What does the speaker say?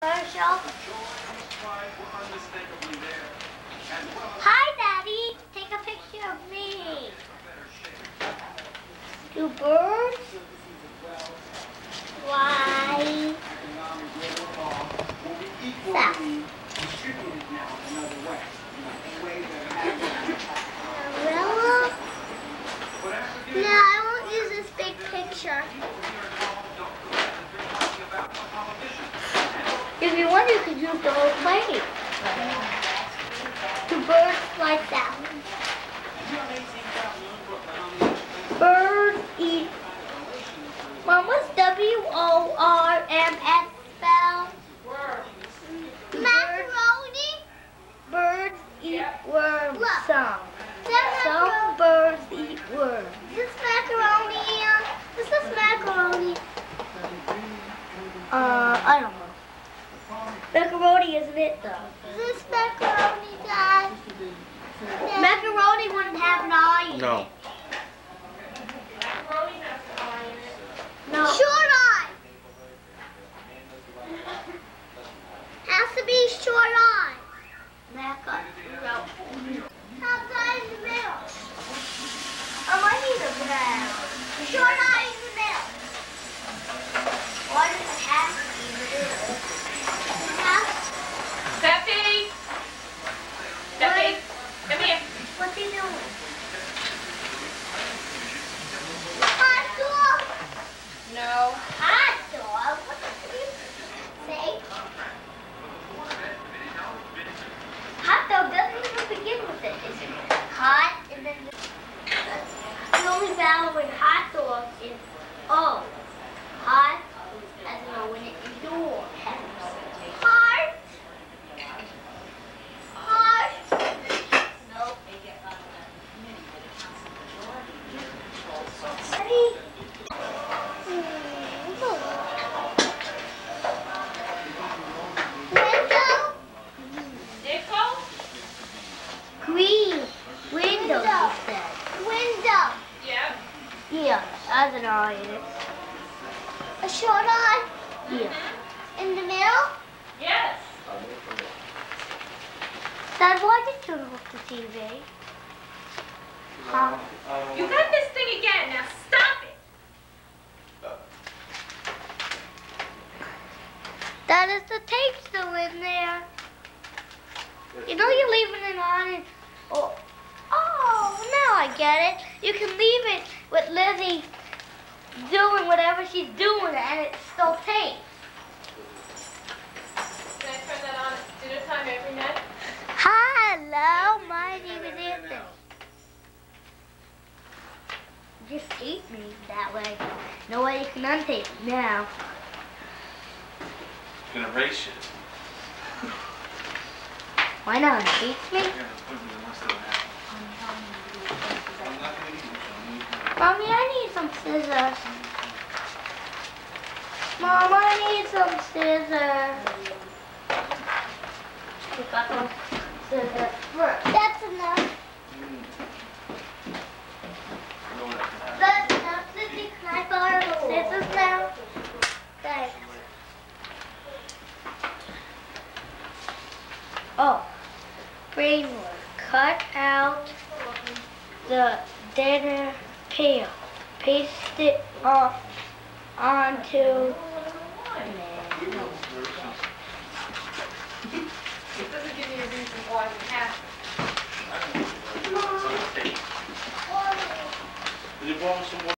Commercial. Hi, Daddy. Take a picture of me. Two birds. Why? South. Umbrella? No, I won't use this big picture. If you want, you could use the whole plate. Two birds fly south. Birds eat. Mom, what's W-O-R-M-S spelled? Macaroni? Birds eat worms. Some birds eat worms. Is this macaroni here? Is this macaroni? I don't know. Macaroni, isn't it, though? Is this macaroni, Dad? Macaroni wouldn't have an eye in it. No. Macaroni has an eye in it. No. Short eye. Has to be short eye. Macaroni. Outside in the middle. Oh, I need a brown. Short eye in the middle. Why does it have to be in the middle? Steffi! Steffi, come here. What's he doing? Hot dog! No. Hot dog? What did you say? Hot dog doesn't even begin with it. It's hot and then the only vowel in hot dog is O. Hot, as in O when it endures. Heart. Heart. Nope. Ready? Window. Nickel? Green. Window, you said. Window. Yep. Yeah, has an eye in it. A short eye? Yeah. In the middle? Yes. Dad, why did you turn off the TV? Huh? You got this thing again. Now stop it. Dad, is the tape still in there? You know you're leaving it on and... Oh, now I get it. You can leave it with Lizzie doing whatever she's doing and it's still taped. Can I turn that on at dinner time every night? Hello, my name is Anthony. Just tape me that way. No way you can untape it now. You can erase it. Why not untape me? Mommy, I need some scissors. Mom, I need some scissors. You got those scissors first. That's enough. That's enough, Sissy. Can I borrow the scissors now? Thanks. Oh, framework. Cut out the dinner pail. Paste it onto. It doesn't give me a reason why we have to. Did you borrow some more?